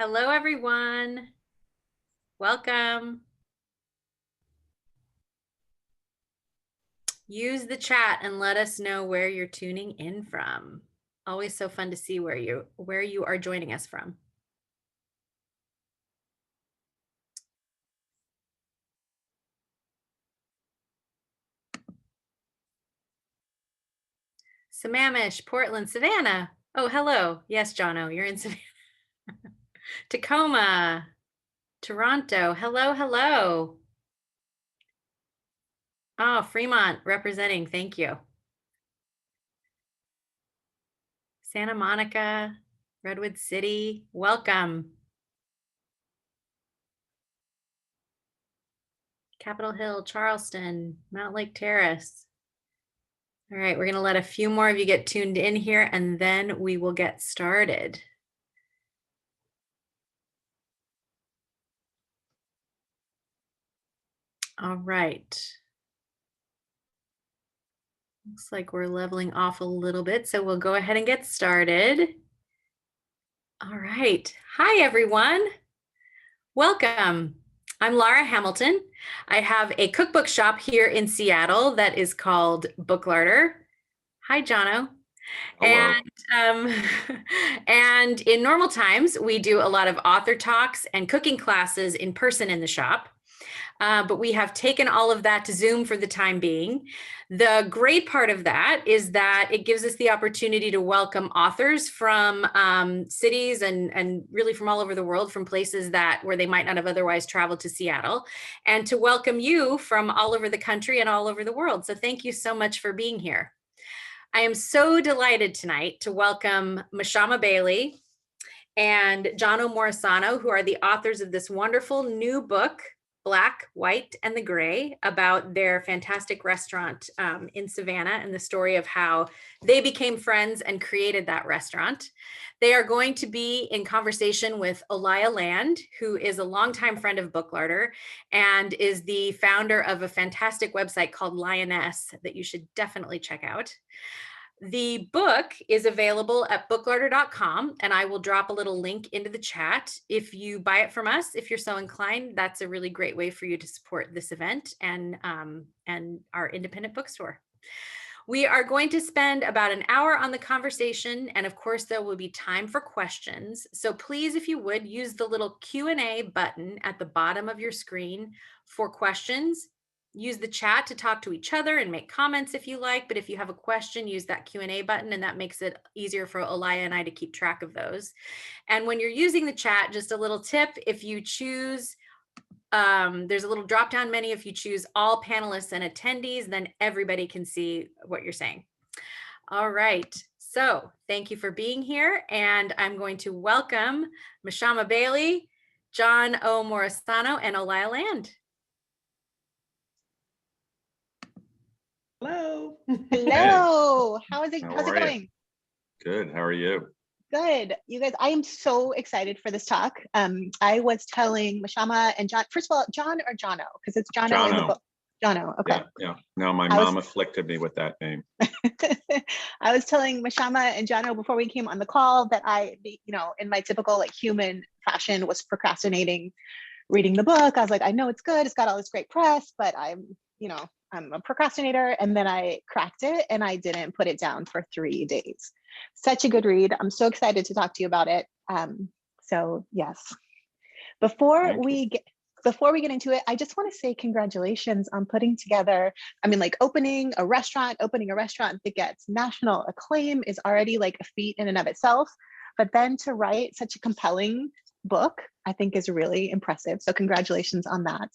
Hello, everyone. Welcome. Use the chat and let us know where you're tuning in from. Always so fun to see where you are joining us from. Sammamish, Portland, Savannah. Oh, hello. Yes, John O, you're in Savannah. Tacoma, Toronto. Hello, hello. Oh, Fremont representing. Thank you. Santa Monica, Redwood City. Welcome. Capitol Hill, Charleston, Mount Lake Terrace. All right, we're going to let a few more of you get tuned in here and then we will get started. All right. Looks like we're leveling off a little bit, so we'll go ahead and get started. All right. Hi, everyone. Welcome. I'm Laura Hamilton. I have a cookbook shop here in Seattle that is called Booklarder. Hi, Jono. Hello. And in normal times, we do a lot of author talks and cooking classes in person in the shop. But we have taken all of that to Zoom for the time being. The great part of that is that it gives us the opportunity to welcome authors from cities and really from all over the world, from places where they might not have otherwise traveled to Seattle, and to welcome you from all over the country and all over the world. So thank you so much for being here. I am so delighted tonight to welcome Mashama Bailey and John O. Morisano, who are the authors of this wonderful new book, Black, White, and the Gray, about their fantastic restaurant in Savannah and the story of how they became friends and created that restaurant. They are going to be in conversation with Olaiya Land, who is a longtime friend of Booklarder and is the founder of a fantastic website called Lioness that you should definitely check out. The book is available at booklarder.com, and I will drop a little link into the chat. If you buy it from us, if you're so inclined, that's a really great way for you to support this event and our independent bookstore. We are going to spend about an hour on the conversation, and of course, there will be time for questions. So please, if you would, use the little Q&A button at the bottom of your screen for questions. Use the chat to talk to each other and make comments if you like, but if you have a question, use that Q&A button, and that makes it easier for Olaiya and I to keep track of those. And when you're using the chat, just a little tip, if you choose, there's a little drop-down menu. If you choose all panelists and attendees, then everybody can see what you're saying. All right, so thank you for being here, and I'm going to welcome Mashama Bailey, John O. Morisano, and Olaiya Land. Hello. Hello. How's it How are going? Good. How are you? Good. You guys, I am so excited for this talk. I was telling Mashama and John, first of all, John or Jono, because it's Jono in the book. Jono. Okay. Yeah. No, my mom afflicted me with that name. I was telling Mashama and Jono before we came on the call that I, in my typical like human fashion, was procrastinating reading the book. I was like, I know it's good. It's got all this great press, but I'm a procrastinator. And then I cracked it and I didn't put it down for 3 days. Such a good read. I'm so excited to talk to you about it. So yes, before we get into it, I just want to say congratulations on putting together, opening a restaurant that gets national acclaim is already like a feat in and of itself. But then to write such a compelling book, I think is really impressive. So congratulations on that.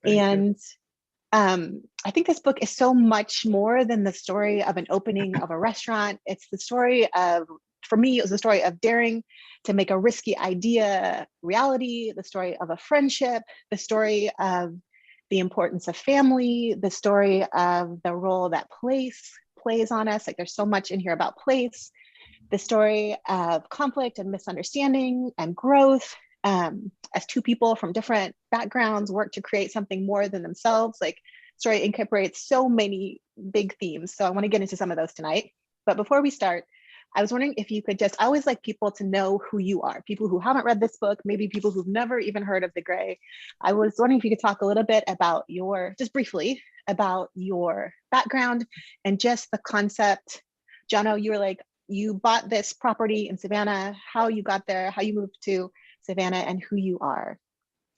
Thank you. I think this book is so much more than the story of an opening of a restaurant. It's the story of, for me, it was the story of daring to make a risky idea reality, the story of a friendship, the story of the importance of family, the story of the role that place plays on us. Like there's so much in here about place, the story of conflict and misunderstanding and growth. As two people from different backgrounds work to create something more than themselves. Like story incorporates so many big themes. So I want to get into some of those tonight. But before we start, I was wondering if you could I always like people to know who you are, people who haven't read this book, maybe people who've never even heard of The Gray. I was wondering if you could talk a little bit about just briefly, about your background and just the concept. John O, you were like, you bought this property in Savannah, how you got there, how you moved to Savannah, and who you are.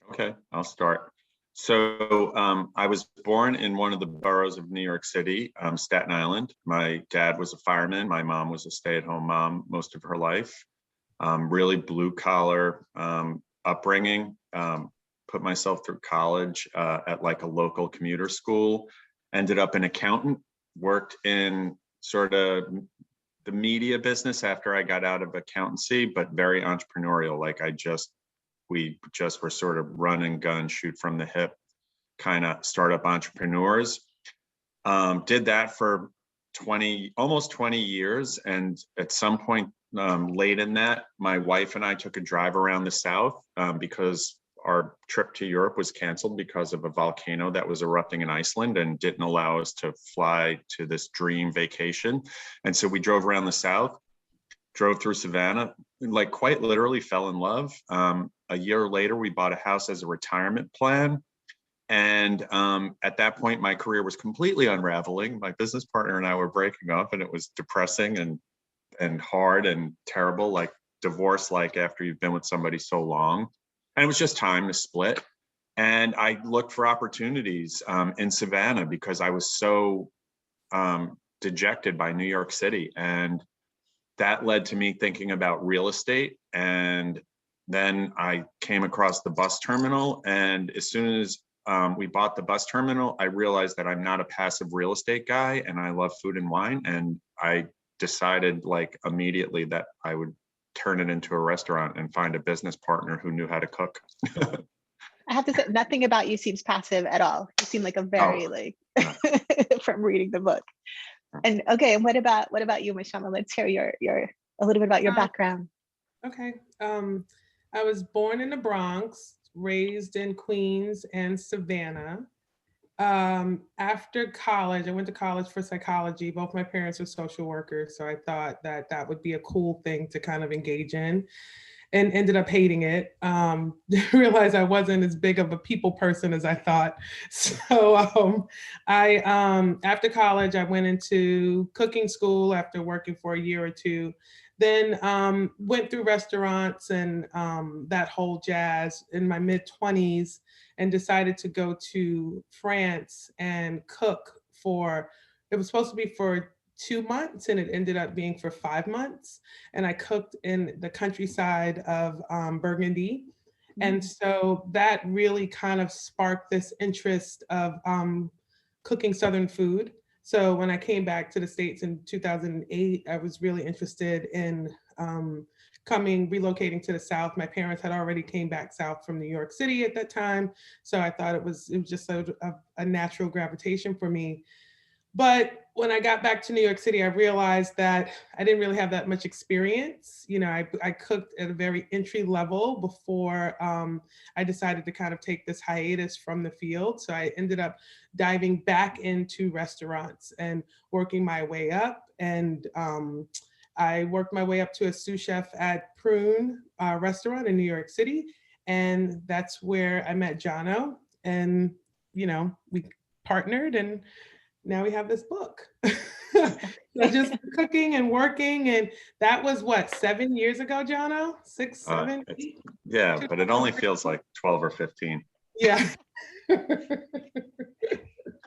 Okay, I'll start. So I was born in one of the boroughs of New York City, Staten Island. My dad was a fireman. My mom was a stay-at-home mom most of her life. Really blue collar upbringing. Put myself through college at like a local commuter school. Ended up an accountant. Worked in sort of the media business after I got out of accountancy, but very entrepreneurial. Like we just were sort of run and gun, shoot from the hip kind of startup entrepreneurs. Did that for almost 20 years. And at some point late in that, my wife and I took a drive around the South because our trip to Europe was canceled because of a volcano that was erupting in Iceland and didn't allow us to fly to this dream vacation. And so we drove around the South, drove through Savannah, like quite literally fell in love. A year later, we bought a house as a retirement plan. And at that point, my career was completely unraveling. My business partner and I were breaking up, and it was depressing and hard and terrible, like divorce-like after you've been with somebody so long. And it was just time to split. And I looked for opportunities in Savannah because I was so dejected by New York City. And that led to me thinking about real estate. And then I came across the bus terminal. And as soon as we bought the bus terminal, I realized that I'm not a passive real estate guy and I love food and wine. And I decided like immediately that I would turn it into a restaurant and find a business partner who knew how to cook. I have to say, nothing about you seems passive at all. You seem like a very from reading the book. And okay, and what about you, Mashama? Let's hear your a little bit about your background. Okay. I was born in the Bronx, raised in Queens and Savannah. After college, I went to college for psychology. Both my parents were social workers, so I thought that would be a cool thing to kind of engage in, and ended up hating it. Realized I wasn't as big of a people person as I thought. So after college, I went into cooking school after working for a year or two. Then went through restaurants and that whole jazz in my mid-20s, and decided to go to France and cook it was supposed to be for 2 months and it ended up being for 5 months. And I cooked in the countryside of Burgundy. And so that really kind of sparked this interest of cooking Southern food. So when I came back to the States in 2008, I was really interested in relocating to the South. My parents had already came back South from New York City at that time. So I thought it was just a natural gravitation for me. But when I got back to New York City, I realized that I didn't really have that much experience. You know, I cooked at a very entry level before I decided to kind of take this hiatus from the field. So I ended up diving back into restaurants and working my way up. And I worked my way up to a sous chef at Prune restaurant in New York City. And that's where I met John O. And, you know, we partnered and now we have this book. So just cooking and working. And that was what, 7 years ago, John O? 6, 7, 8? Yeah, but it only feels like 12 or 15. Yeah.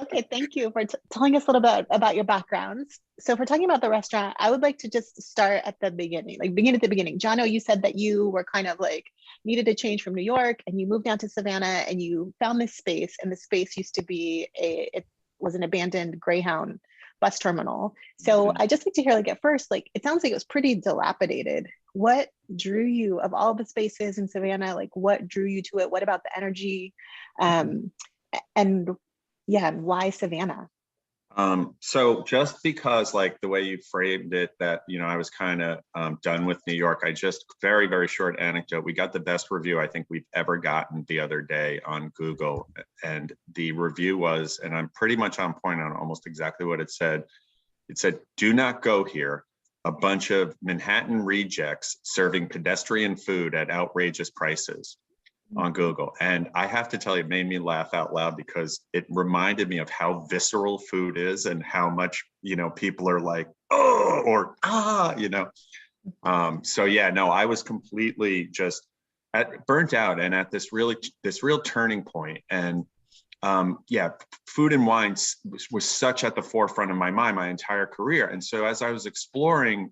Okay, thank you for telling us a little bit about your backgrounds. So if we're talking about the restaurant, I would like to just start at the beginning, like begin at the beginning. John O, you said that you were kind of like needed to change from New York and you moved down to Savannah and you found this space, and the space used to be it was an abandoned Greyhound bus terminal. So I just like to hear, like, at first, like, it sounds like it was pretty dilapidated. What drew you, of all the spaces in Savannah, like what drew you to it? What about the energy? And yeah, and why Savannah? So just because, like, the way you framed it, that, you know, I was kind of done with New York, I just, very, very short anecdote. We got the best review I think we've ever gotten the other day on Google. And the review was, and I'm pretty much on point on almost exactly what it said. It said, "Do not go here. a bunch of Manhattan rejects serving pedestrian food at outrageous prices on Google. And I have to tell you, it made me laugh out loud because it reminded me of how visceral food is and how much, people are like, oh, or so yeah, no, I was completely just burnt out and at this real turning point. And food and wine was such at the forefront of my mind my entire career. And so as I was exploring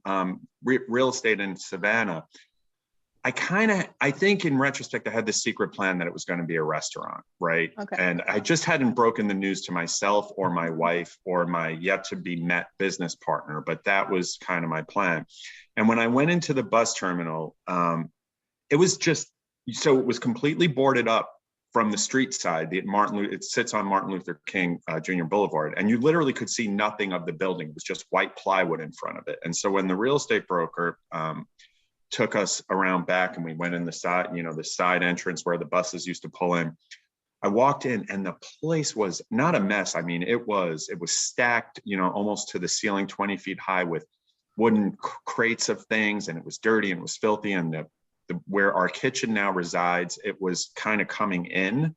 real estate in Savannah, I think in retrospect, I had this secret plan that it was going to be a restaurant, right? Okay. And I just hadn't broken the news to myself or my wife or my yet to be met business partner, but that was kind of my plan. And when I went into the bus terminal, it was completely boarded up from the street side. It sits on Martin Luther King Jr. Boulevard, and you literally could see nothing of the building. It was just white plywood in front of it. And so when the real estate broker took us around back and we went in the side entrance where the buses used to pull in, I walked in and the place was not a mess. I mean, it was stacked, almost to the ceiling, 20 feet high with wooden crates of things, and it was dirty and it was filthy. And where our kitchen now resides, it was kind of coming in.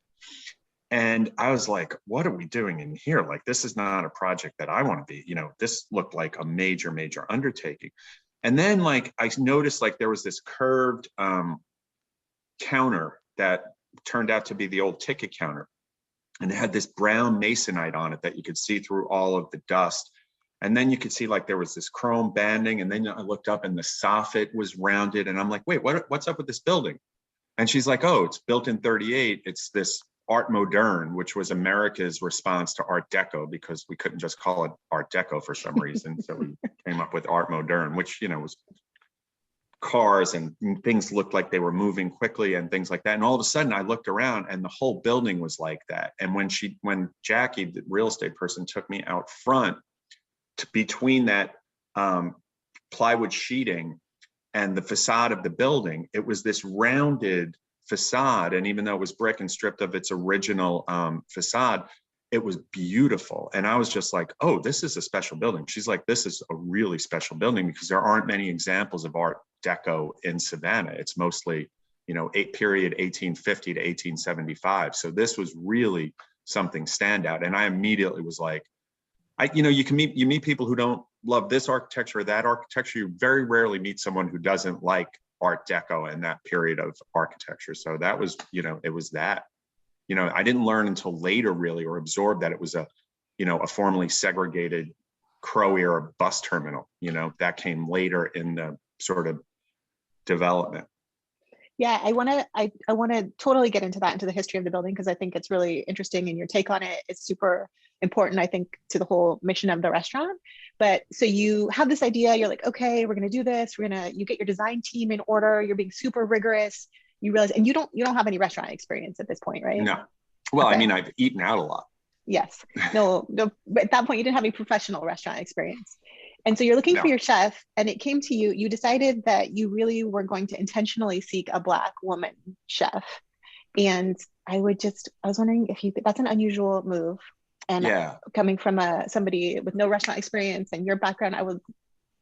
And I was like, what are we doing in here? Like, this is not a project that I want to be, this looked like a major, major undertaking. And then I noticed there was this curved counter that turned out to be the old ticket counter. And it had this brown masonite on it that you could see through all of the dust. And then you could see there was this chrome banding. And then I looked up and the soffit was rounded. And I'm like, wait, what's up with this building? And she's like, oh, it's built in 38. It's this Art Moderne, which was America's response to Art Deco, because we couldn't just call it Art Deco for some reason. So we came up with Art Moderne, which, was cars and things looked like they were moving quickly and things like that. And all of a sudden I looked around and the whole building was like that. And when Jackie, the real estate person, took me out front between that plywood sheeting and the facade of the building, it was this rounded facade. And even though it was brick and stripped of its original facade, it was beautiful. And I was just like, oh, this is a special building. She's like, this is a really special building because there aren't many examples of Art Deco in Savannah. It's mostly, period 1850 to 1875. So this was really something standout. And I immediately was like, you meet people who don't love this architecture or that architecture. You very rarely meet someone who doesn't like Art Deco and that period of architecture. So that was, it was that, I didn't learn until later really, or absorb that it was a formerly segregated Crow era bus terminal, that came later in the sort of development. Yeah, I want to totally get into the history of the building, because I think it's really interesting, and your take on it is super important, I think, to the whole mission of the restaurant. But so you have this idea, you're like, okay, we're going to do this. You get your design team in order. You're being super rigorous. You realize, and you don't have any restaurant experience at this point, right? No. Well, okay. I mean, I've eaten out a lot. Yes. No, but at that point you didn't have any professional restaurant experience. And so you're looking for your chef, and it came to you, you decided that you really were going to intentionally seek a Black woman chef. And I was wondering if that's an unusual move. And coming from somebody with no restaurant experience and your background,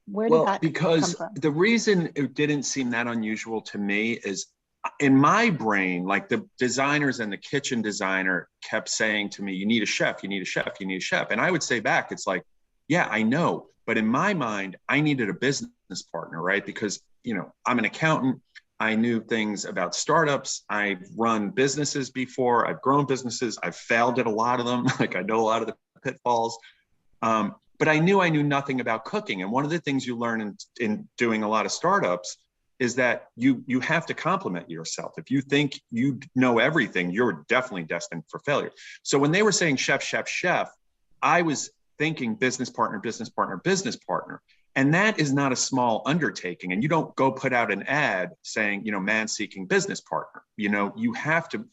where did that come from? The reason it didn't seem that unusual to me is, in my brain, the designers and the kitchen designer kept saying to me, you need a chef, you need a chef, you need a chef. And I would say back, it's like, yeah, I know. But in my mind, I needed a business partner, right? Because, I'm an accountant. I knew things about startups. I've run businesses before. I've grown businesses. I've failed at a lot of them. I know a lot of the pitfalls. But I knew nothing about cooking. And one of the things you learn in doing a lot of startups is that you have to compliment yourself. If you think you know everything, you're definitely destined for failure. So when they were saying chef, chef, chef, I was thinking business partner, business partner, business partner. And that is not a small undertaking. And you don't go put out an ad saying, man seeking business partner. You have to,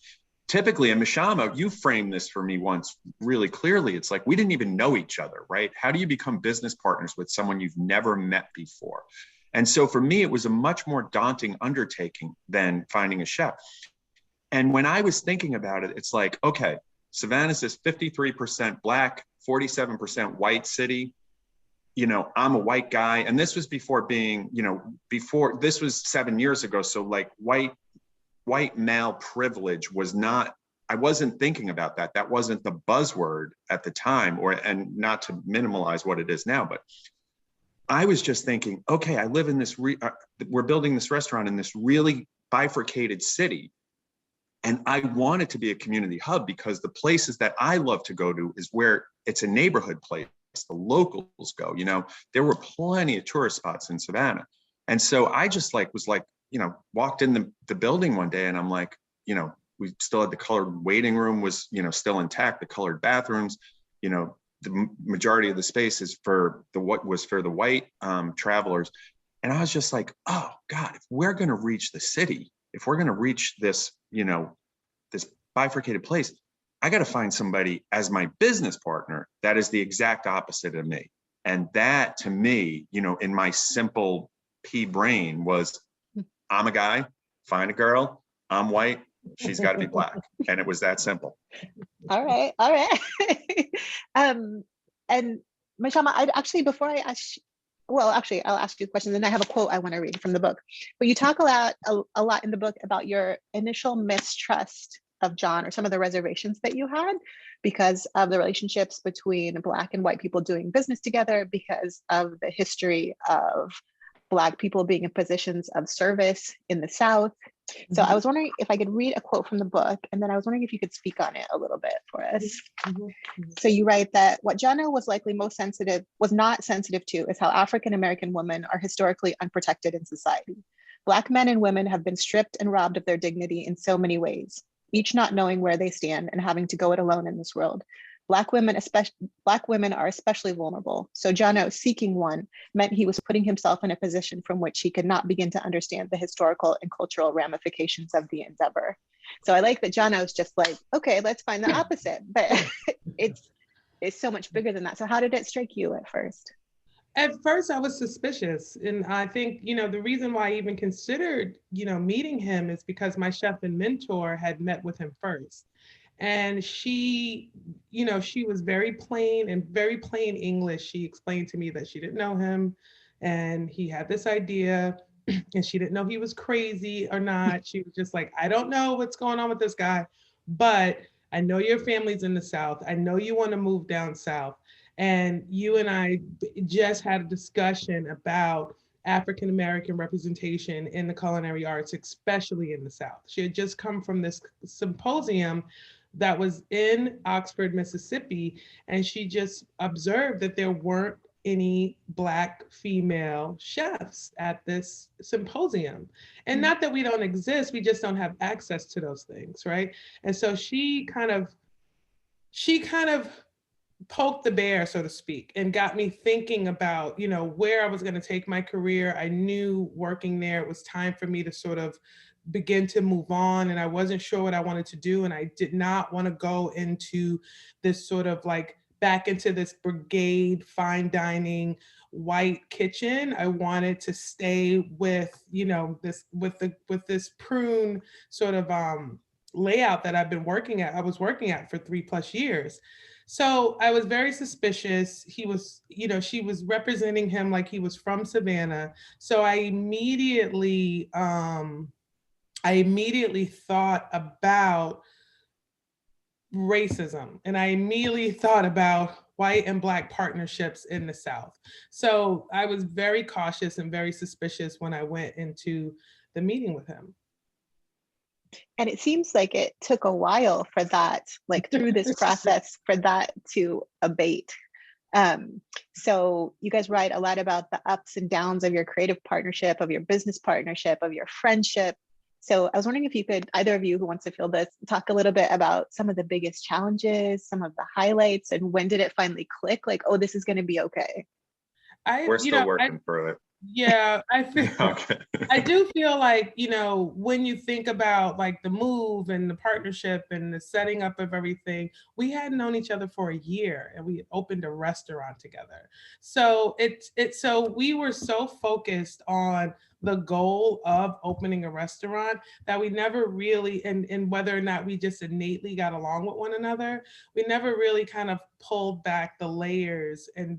typically, and Mashama, you framed this for me once really clearly. It's like, we didn't even know each other, right? How do you become business partners with someone you've never met before? And so for me, it was a much more daunting undertaking than finding a chef. And when I was thinking about it, it's like, okay, Savannah's this 53% Black, 47% white city. you know, I'm a white guy, and this was before being, you know, before, this was 7 years ago. So like white male privilege was not, I wasn't thinking about that. That wasn't the buzzword at the time, and not to minimalize what it is now, but I was just thinking, okay, I live in this, we're building this restaurant in this really bifurcated city. And I want it to be a community hub, because the places that I love to go to is where it's a neighborhood place. The locals go, you know, there were plenty of tourist spots in Savannah. And so I just was like, you know, walked in the building one day, and I'm like, you know, we still had the colored waiting room was, you know, still intact, the colored bathrooms, you know, the majority of the space is for the white travelers. And I was just like, oh God, if we're going to reach the city, if we're going to reach this, you know, this bifurcated place, I got to find somebody as my business partner that is the exact opposite of me. And that, to me, you know, in my simple pea brain was, I'm a guy, find a girl, I'm white, she's got to be black. And it was that simple. All right. All right. And Mashama, I'd actually, before I ask, well, actually, I'll ask you a question, then I have a quote I want to read from the book. But you talk a lot in the book about your initial mistrust of John, or some of the reservations that you had because of the relationships between Black and white people doing business together, because of the history of Black people being in positions of service in the South. So I was wondering if I could read a quote from the book, and then I was wondering if you could speak on it a little bit for us. So you write that what John O was likely was not sensitive to is how African-American women are historically unprotected in society. Black men and women have been stripped and robbed of their dignity in so many ways, each not knowing where they stand and having to go it alone in this world. Black women are especially vulnerable. So John O seeking one meant he was putting himself in a position from which he could not begin to understand the historical and cultural ramifications of the endeavor. So I like that John O's just like, okay, let's find the opposite, but it's so much bigger than that. So how did it strike you at first? At first, I was suspicious. And I think, you know, the reason why I even considered, you know, meeting him is because my chef and mentor had met with him first. And she, you know, she was very plain English. She explained to me that she didn't know him and he had this idea and she didn't know he was crazy or not. She was just like, I don't know what's going on with this guy, but I know your family's in the South. I know you want to move down South. And you and I just had a discussion about African-American representation in the culinary arts, especially in the South. She had just come from this symposium that was in Oxford, Mississippi, and she just observed that there weren't any Black female chefs at this symposium. And not that we don't exist, we just don't have access to those things, right? And so she kind of poked the bear, so to speak, and got me thinking about, you know, where I was going to take my career. I knew working there, it was time for me to sort of begin to move on, and I wasn't sure what I wanted to do, and I did not want to go into this sort of like back into this brigade fine dining white kitchen. I wanted to stay with, you know, this with this prune sort of layout that I was working at for 3+ years. So I was very suspicious. He was, you know, she was representing him like he was from Savannah. So I immediately thought about racism, and I immediately thought about white and Black partnerships in the South. So I was very cautious and very suspicious when I went into the meeting with him. And it seems like it took a while for that, like through this process, for that to abate. So you guys write a lot about the ups and downs of your creative partnership, of your business partnership, of your friendship. So I was wondering if you could, either of you who wants to field this, talk a little bit about some of the biggest challenges, some of the highlights, and when did it finally click? Like, oh, this is going to be okay. We're still working through it. Yeah, I feel, okay. I do feel like, you know, when you think about like the move and the partnership and the setting up of everything, we hadn't known each other for a year and we opened a restaurant together. So so we were so focused on the goal of opening a restaurant that we never really, and whether or not we just innately got along with one another, we never really kind of pulled back the layers and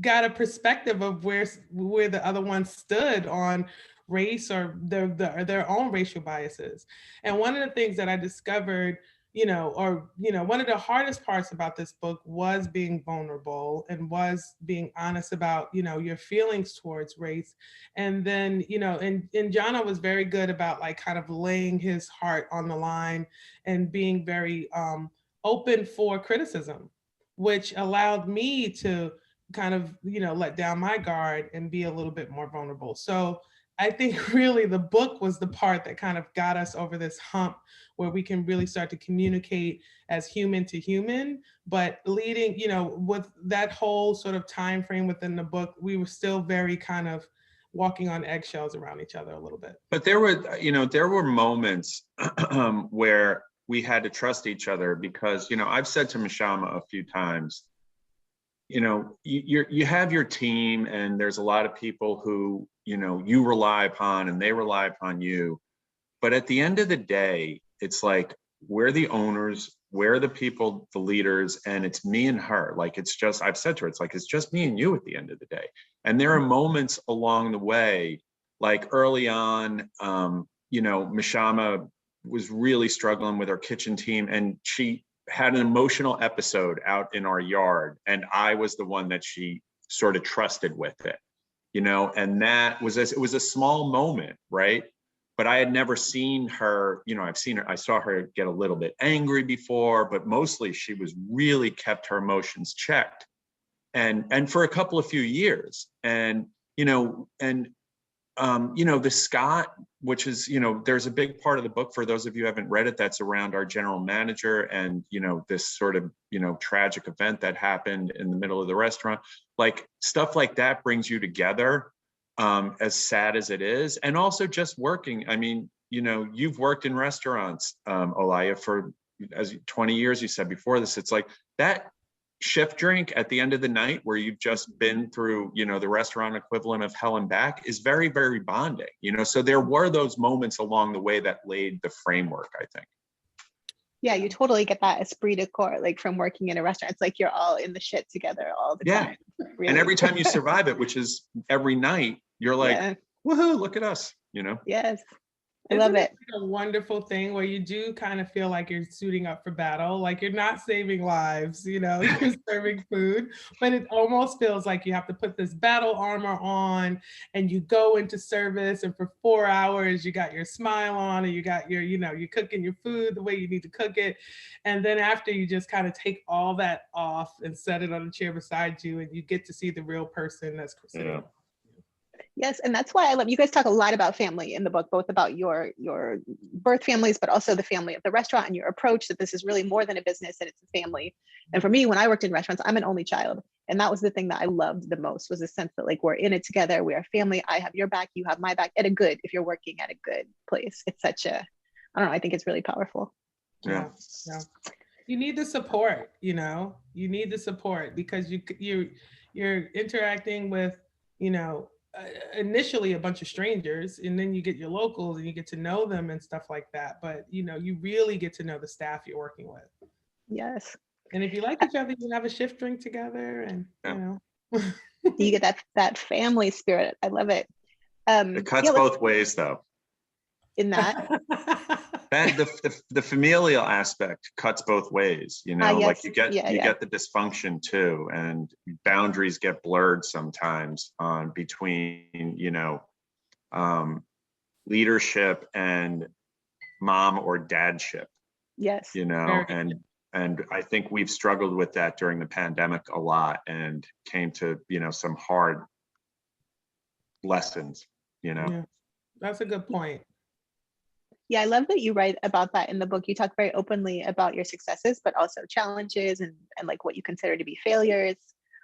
got a perspective of where the other one stood on race or their own racial biases. And one of the things that I discovered, one of the hardest parts about this book was being vulnerable and was being honest about, your feelings towards race. And then, and Jana was very good about like kind of laying his heart on the line and being very open for criticism, which allowed me to kind of, let down my guard and be a little bit more vulnerable. So I think really the book was the part that kind of got us over this hump where we can really start to communicate as human to human, but leading, with that whole sort of time frame within the book, we were still very kind of walking on eggshells around each other a little bit. But there were moments where we had to trust each other because, I've said to Mashama a few times, you have your team and there's a lot of people who, you rely upon and they rely upon you. But at the end of the day, it's like, we're the owners, we're the people, the leaders, and it's me and her. Like, I've said to her, it's just me and you at the end of the day. And there are moments along the way, like early on, Mashama was really struggling with her kitchen team and she had an emotional episode out in our yard. And I was the one that she sort of trusted with it, and that was, it was a small moment, right? But I had never seen her, I saw her get a little bit angry before, but mostly she was really kept her emotions checked. And for a couple of few years. And, the Scott, which is, there's a big part of the book for those of you who haven't read it, that's around our general manager and, this sort of, tragic event that happened in the middle of the restaurant, like stuff like that brings you together, as sad as it is. And also just working. I mean, you've worked in restaurants, Olaiya, for 20 years, you said before this, it's like that shift drink at the end of the night where you've just been through, the restaurant equivalent of hell and back is very, very bonding, so there were those moments along the way that laid the framework, I think. Yeah, you totally get that esprit de corps, like from working in a restaurant. It's like you're all in the shit together all the time. Really. And every time you survive it, which is every night, you're like, woohoo, look at us, Yes. I love it. A wonderful thing where you do kind of feel like you're suiting up for battle, like you're not saving lives, you're serving food, but it almost feels like you have to put this battle armor on and you go into service and for 4 hours you got your smile on and you got your, you're cooking your food the way you need to cook it. And then after you just kind of take all that off and set it on the chair beside you and you get to see the real person that's Christina. Yes, and that's why I love, you guys talk a lot about family in the book, both about your birth families, but also the family of the restaurant and your approach that this is really more than a business and it's a family. And for me, when I worked in restaurants, I'm an only child. And that was the thing that I loved the most, was the sense that like, we're in it together, we're a family, I have your back, you have my back, if you're working at a good place. It's such a, I don't know, I think it's really powerful. Yeah. You need the support, you need the support because you're interacting with, initially a bunch of strangers and then you get your locals and you get to know them and stuff like that, but you really get to know the staff you're working with. Yes. And if you like each other, you have a shift drink together and you get that family spirit. I love it. It cuts both ways though. In that that the familial aspect cuts both ways, yes. Like you get the dysfunction too, and boundaries get blurred sometimes on between leadership and mom or dadship. Yes. And I think we've struggled with that during the pandemic a lot and came to some hard lessons. Yeah, that's a good point. Yeah, I love that you write about that in the book. You talk very openly about your successes, but also challenges and like what you consider to be failures.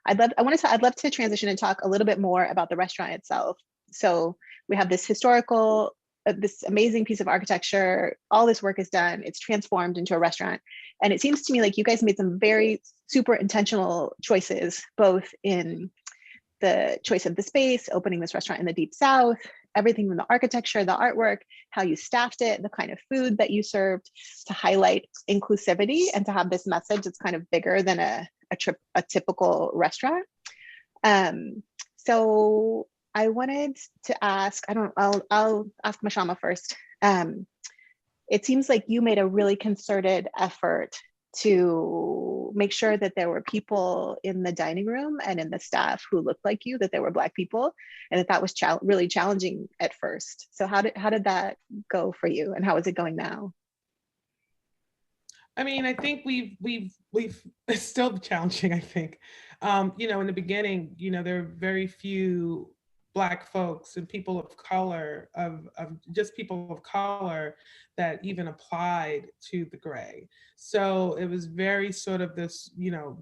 I'd love to transition and talk a little bit more about the restaurant itself. So we have this historical, this amazing piece of architecture. All this work is done. It's transformed into a restaurant. And it seems to me like you guys made some very super intentional choices, both in the choice of the space, opening this restaurant in the Deep South, everything from the architecture, the artwork, how you staffed it, the kind of food that you served, to highlight inclusivity and to have this message that's kind of bigger than a typical restaurant. So I wanted to ask, I'll ask Mashama first. It seems like you made a really concerted effort to make sure that there were people in the dining room and in the staff who looked like you, that there were Black people, and that was really challenging at first. So how did that go for you, and how is it going now? I mean, I think it's still challenging, I think. In the beginning, there are very few Black folks and people of color, of just people of color, that even applied to the Gray. So it was very sort of this,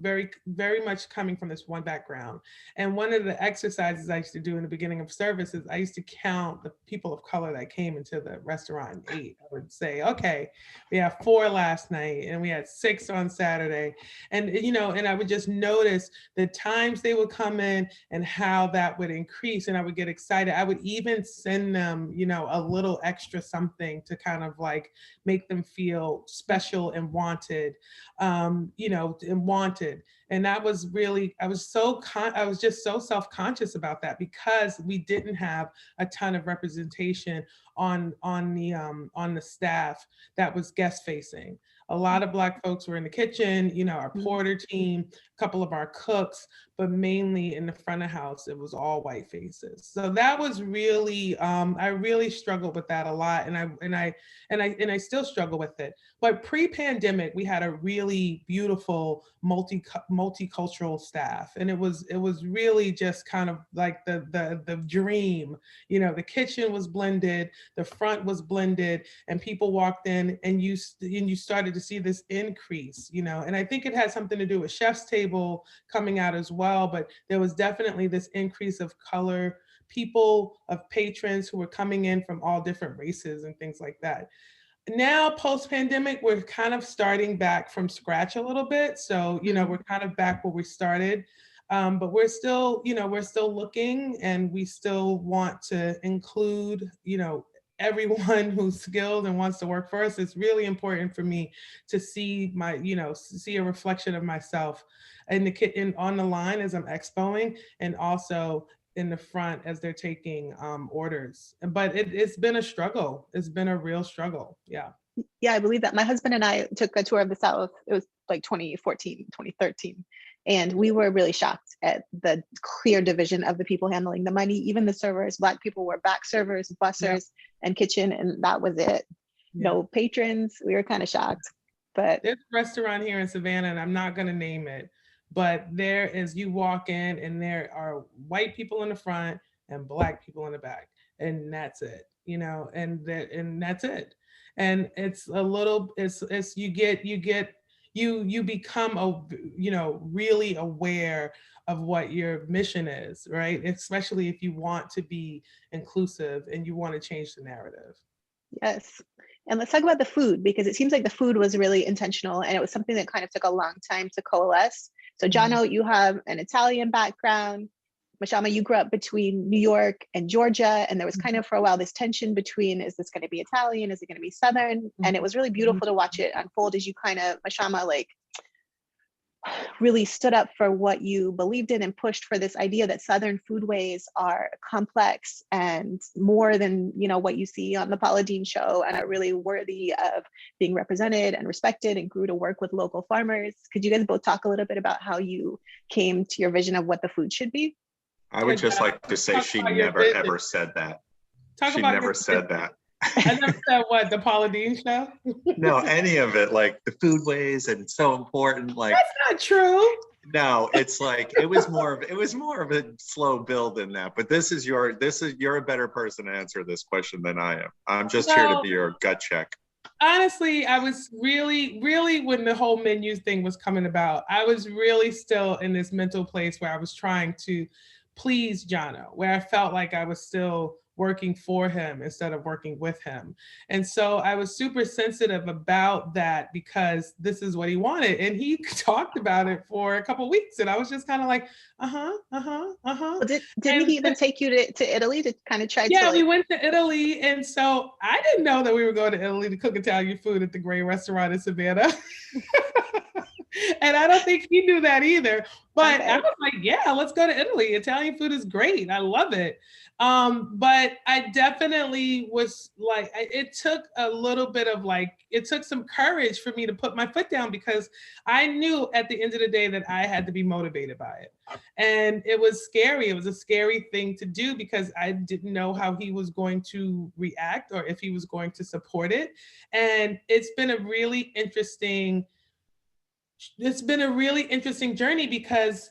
very, very much coming from this one background. And one of the exercises I used to do in the beginning of services, I used to count the people of color that came into the restaurant and ate. I would say, okay, we have 4 last night and we had 6 on Saturday. And, and I would just notice the times they would come in and how that would increase. And I would get excited. I would even send them, a little extra something to kind of like make them feel special and wanted, and wanted. And that was really, I was just so self-conscious about that, because we didn't have a ton of representation on the staff that was guest facing. A lot of Black folks were in the kitchen, our porter team, a couple of our cooks, but mainly in the front of house, it was all white faces. So that was really, I really struggled with that a lot, and I still struggle with it. But pre-pandemic, we had a really beautiful multicultural staff, and it was really just kind of like the dream. The kitchen was blended, the front was blended, and people walked in, and you started to see this increase. And I think it had something to do with Chef's Table coming out as well, but there was definitely this increase of color, people, of patrons who were coming in from all different races and things like that. Now, post-pandemic, we're kind of starting back from scratch a little bit. So, we're kind of back where we started, but we're still looking, and we still want to include, everyone who's skilled and wants to work for us. It's really important for me to see see a reflection of myself on the line as I'm expoing, and also in the front as they're taking orders. But it's been a struggle. It's been a real struggle. Yeah. Yeah, I believe that. My husband and I took a tour of the South. It was like 2014, 2013. And we were really shocked at the clear division of the people handling the money. Even the servers, Black people were back servers, bussers, and kitchen, and that was it. Yeah. No patrons. We were kind of shocked. But there's a restaurant here in Savannah, and I'm not going to name it, but there is, you walk in and there are white people in the front and Black people in the back, and that's it, and that's it. And it's a little, you become really aware of what your mission is, right? Especially if you want to be inclusive and you want to change the narrative. Yes. And let's talk about the food, because it seems like the food was really intentional, and it was something that kind of took a long time to coalesce. So John O, you have an Italian background. Mashama, you grew up between New York and Georgia, and there was kind of for a while this tension between, is this going to be Italian? Is it going to be Southern? And it was really beautiful to watch it unfold as you kind of, Mashama, like really stood up for what you believed in and pushed for this idea that Southern foodways are complex and more than what you see on the Paula Deen show, and are really worthy of being represented and respected, and grew to work with local farmers. Could you guys both talk a little bit about how you came to your vision of what the food should be? I would just like to say she never ever said that. She never said that. I never said what, the Paula Deen show? No, any of it, like the foodways, and it's so important. Like, that's not true. No, it's like it was more of a slow build than that. But you're a better person to answer this question than I am. I'm just here to be your gut check. Honestly, I was really, when the whole menu thing was coming about, I was really still in this mental place where I was trying to please John O, where I felt like I was still working for him instead of working with him. And so I was super sensitive about that, because this is what he wanted. And he talked about it for a couple of weeks. And I was just kind of like, Well, didn't he even take you to Italy to kind of try to? Yeah, we went to Italy. And so I didn't know that we were going to Italy to cook Italian food at the Gray restaurant in Savannah. And I don't think he knew that either. But Okay. I was like, yeah, let's go to Italy. Italian food is great. I love it. But I definitely was like, it took a little bit of it took some courage for me to put my foot down, because I knew at the end of the day that I had to be motivated by it. And it was scary. It was a scary thing to do because I didn't know how he was going to react or if he was going to support it. And it's been a really interesting journey because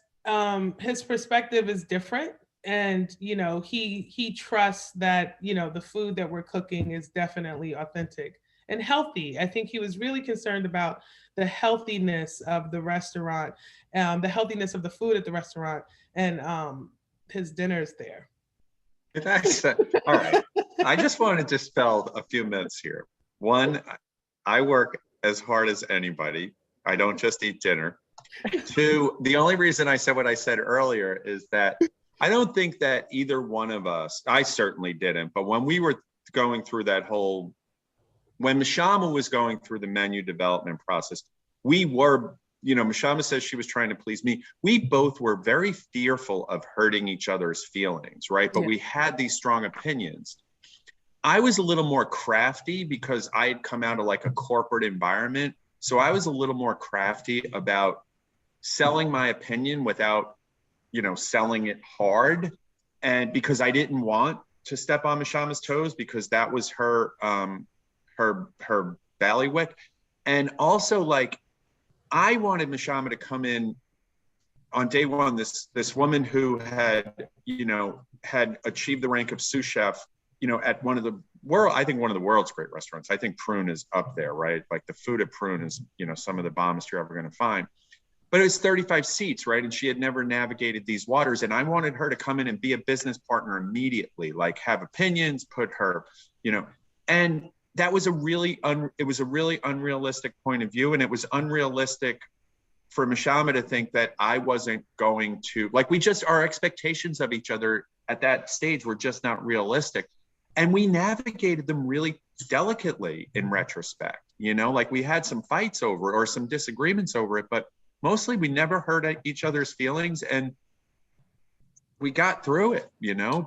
his perspective is different, and he trusts that the food that we're cooking is definitely authentic and healthy. I think he was really concerned about the healthiness of the restaurant, the healthiness of the food at the restaurant, and his dinners there. That's all right. I just want to dispel a few myths here. One, I work as hard as anybody. I don't just eat dinner. Two, the only reason I said what I said earlier is that I don't think that either one of us, I certainly didn't, but when we were going through when Mashama was going through the menu development process, we were, Mashama says she was trying to please me. We both were very fearful of hurting each other's feelings, right? But we had these strong opinions. I was a little more crafty because I had come out of a corporate environment. So I was a little more crafty about selling my opinion without, selling it hard. And because I didn't want to step on Mashama's toes, because that was her bailiwick. And also I wanted Mashama to come in on day one, this woman who had achieved the rank of sous chef, at one of the world's great restaurants. I think Prune is up there, right? The food at Prune is, some of the bombest you're ever going to find. But it was 35 seats, right? And she had never navigated these waters. And I wanted her to come in and be a business partner immediately, have opinions, put her, and that was it was a really unrealistic point of view. And it was unrealistic for Mashama to think that I wasn't going to, our expectations of each other at that stage were just not realistic. And we navigated them really delicately in retrospect, we had some fights over it or some disagreements over it, but mostly we never hurt each other's feelings and we got through it,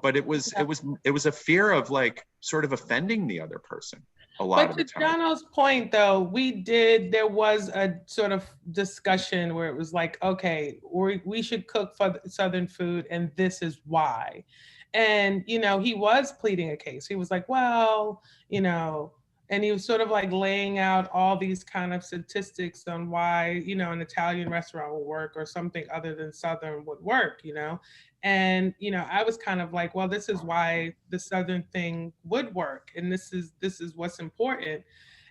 but it was a fear of sort of offending the other person a lot of the time. But to Jono's point though, there was a sort of discussion where it was okay, we should cook for Southern food and this is why. And, he was pleading a case. He was well, and he was sort of laying out all these kind of statistics on why, an Italian restaurant would work or something other than Southern would work, And, I was kind of well, this is why the Southern thing would work. And this is what's important.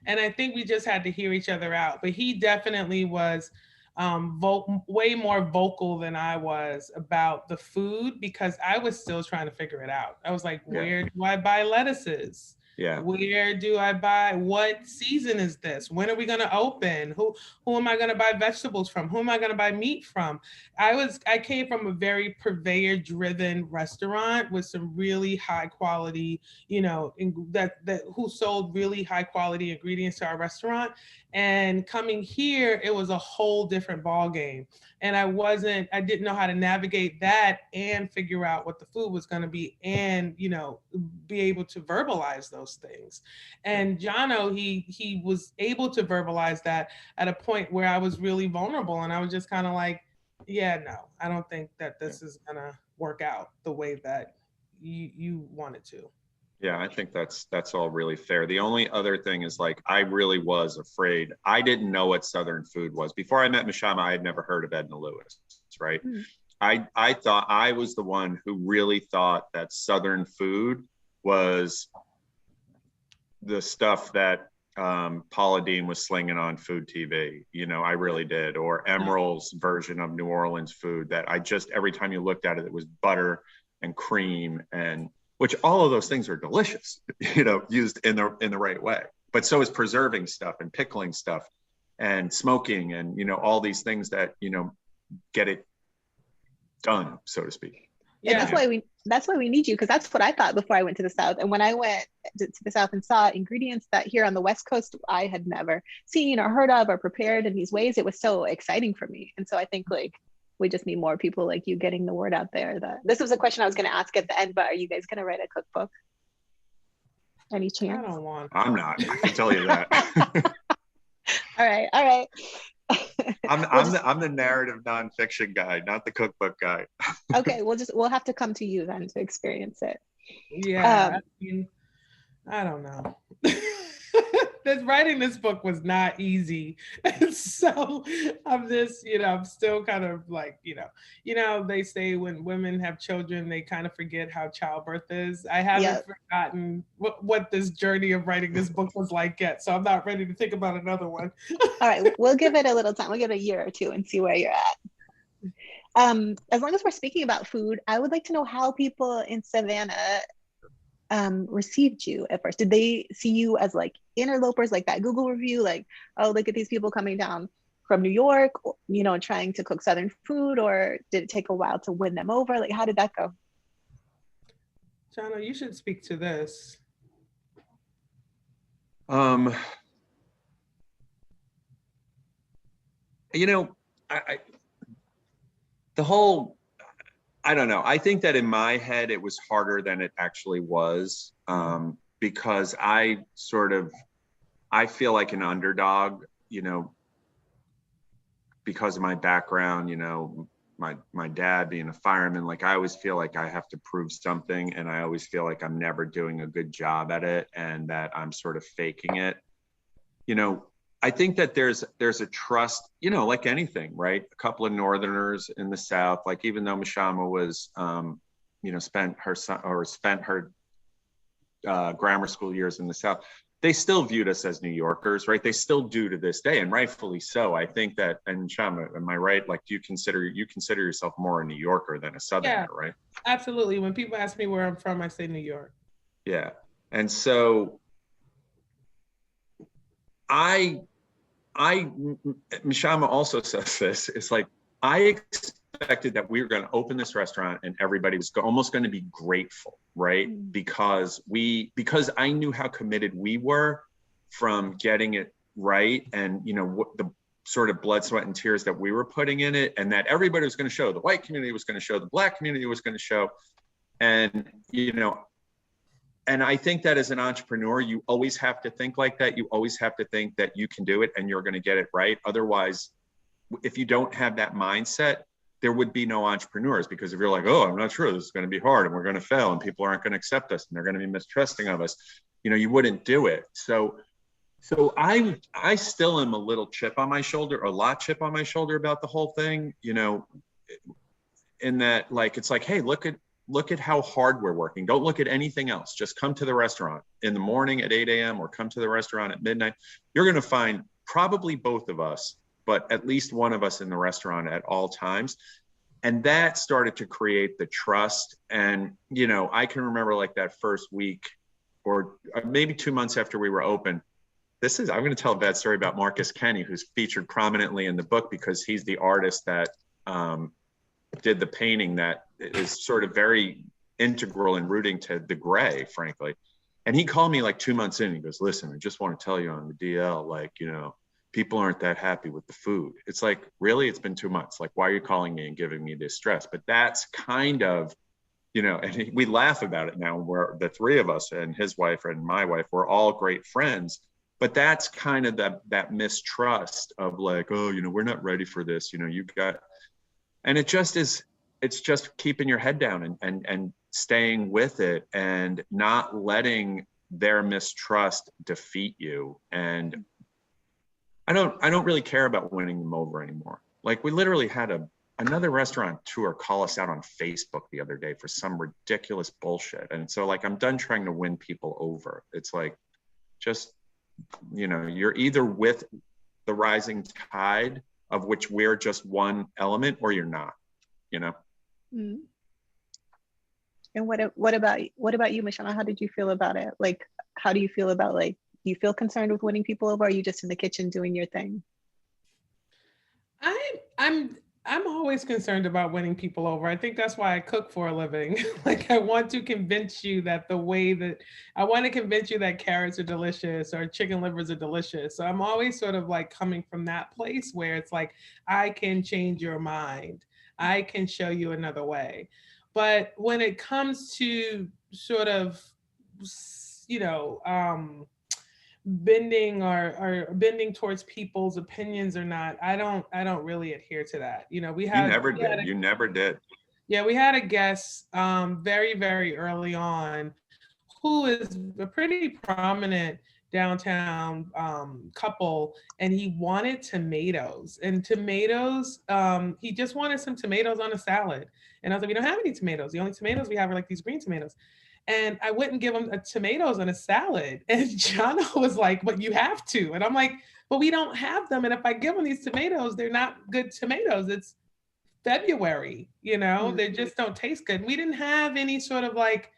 And I think we just had to hear each other out. But he definitely was way more vocal than I was about the food because I was still trying to figure it out. I was where do I buy lettuces? Yeah. Where do I buy? What season is this? When are we going to open? Who am I going to buy vegetables from? Who am I going to buy meat from? I came from a very purveyor driven restaurant with some really high quality, who sold really high quality ingredients to our restaurant. And coming here, it was a whole different ball game. And I didn't know how to navigate that and figure out what the food was going to be and, be able to verbalize those things. And Jono, he was able to verbalize that at a point where I was really vulnerable. And I was just kind of yeah, no, I don't think that this is going to work out the way that you want it to. Yeah, I think that's all really fair. The only other thing is I really was afraid. I didn't know what Southern food was. Before I met Mashama, I had never heard of Edna Lewis, right? Mm. I thought I was the one who really thought that Southern food was the stuff that Paula Deen was slinging on food TV. I really did. Or Emerald's version of New Orleans food that every time you looked at it, it was butter and cream and which all of those things are delicious, used in the right way. But so is preserving stuff and pickling stuff and smoking and, all these things that, get it done, so to speak. Yeah, that's why That's why we need you, because that's what I thought before I went to the South. And when I went to the South and saw ingredients that here on the West Coast I had never seen or heard of or prepared in these ways, it was so exciting for me. And so I think like we just need more people like you getting the word out there. That this was a question I was going to ask at the end, but are you guys going to write a cookbook? Any chance? I don't want. I'm not. I can tell you that. All right. I'm the narrative nonfiction guy, not the cookbook guy. Okay, we'll have to come to you then to experience it. Yeah, I mean, I don't know. Writing this book was not easy. So I'm just, I'm still kind of like, they say when women have children, they kind of forget how childbirth is. I haven't forgotten what this journey of writing this book was like yet. So I'm not ready to think about another one. All right, we'll give it a little time. We'll give it a year or two and see where you're at. As long as we're speaking about food, I would like to know how people in Savannah received you at first. Did they see you as like interlopers, like that Google review, like, oh, look at these people coming down from New York, trying to cook Southern food, or did it take a while to win them over? Like, how did that go? John O, you should speak to this. I don't know. I think that in my head, it was harder than it actually was, because I feel like an underdog, because of my background, my dad being a fireman, like I always feel like I have to prove something, and I always feel like I'm never doing a good job at it, and that I'm sort of faking it. I think that there's a trust, like anything, right? A couple of Northerners in the South, like even though Mashama was, spent her grammar school years in the South, they still viewed us as New Yorkers, right? They still do to this day, and rightfully so. I think that, and Mashama, am I right? Like, do you consider yourself more a New Yorker than a Southerner, right? Absolutely. When people ask me where I'm from, I say New York. Yeah, and so Mashama also says this, it's like, I expected that we were going to open this restaurant and everybody was almost going to be grateful, right? Because I knew how committed we were from getting it right, and what the sort of blood, sweat, and tears that we were putting in it, and that everybody was going to show. The white community was going to show, the Black community was going to show. And and I think that as an entrepreneur, you always have to think like that. You always have to think that you can do it and you're going to get it right. Otherwise, if you don't have that mindset, there would be no entrepreneurs, because if you're like, oh, I'm not sure, this is going to be hard and we're going to fail and people aren't going to accept us and they're going to be mistrusting of us, you wouldn't do it. So I still am a lot chip on my shoulder about the whole thing, in that, like, it's like, hey, look at how hard we're working. Don't look at anything else. Just come to the restaurant in the morning at 8 a.m. or come to the restaurant at midnight. You're going to find probably both of us, but at least one of us in the restaurant at all times. And that started to create the trust. And, I can remember like that first week or maybe 2 months after we were open, I'm going to tell a bad story about Marcus Kenny, who's featured prominently in the book because he's the artist that did the painting that is sort of very integral in rooting to the gray, frankly. And he called me like 2 months in. He goes, listen, I just want to tell you on the DL, like, people aren't that happy with the food. It's like, really? It's been 2 months. Like, why are you calling me and giving me this stress? But that's kind of, and we laugh about it now, where the three of us and his wife and my wife, we're all great friends. But that's kind of that mistrust of like, oh, we're not ready for this. And it's just keeping your head down and staying with it and not letting their mistrust defeat you. And I don't really care about winning them over anymore. Like, we literally had another restaurant tour call us out on Facebook the other day for some ridiculous bullshit. And so, like, I'm done trying to win people over. It's like, just, you're either with the rising tide, of which we're just one element, or you're not, Mm. And what about you, Mashama? How did you feel about it? Like, how do you feel about, like, do you feel concerned with winning people over? Or are you just in the kitchen doing your thing? I'm always concerned about winning people over. I think that's why I cook for a living. Like I want to convince you that I want to convince you that carrots are delicious or chicken livers are delicious. So I'm always sort of like coming from that place where it's like, I can change your mind. I can show you another way. But when it comes to sort of, you know, bending towards people's opinions or not, I don't really adhere to that. You know, You never did. You never did. we had a guest very, very early on who is a pretty prominent downtown couple, and he wanted tomatoes. And tomatoes, he just wanted some tomatoes on a salad. And I was like, we don't have any tomatoes. The only tomatoes we have are like these green tomatoes. And I wouldn't give him tomatoes on a salad. And John was like, but you have to. And I'm like, but we don't have them. And if I give them these tomatoes, they're not good tomatoes. It's February, you know, they just don't taste good. We didn't have any sort of like,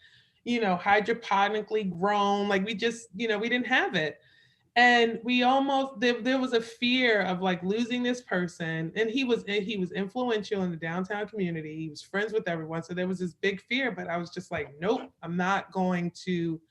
you know, hydroponically grown, like we just, you know, we didn't have it. And we almost, there was a fear of like losing this person. And he was influential in the downtown community. He was friends with everyone. So there was this big fear, but I was just like, nope, I'm not going to,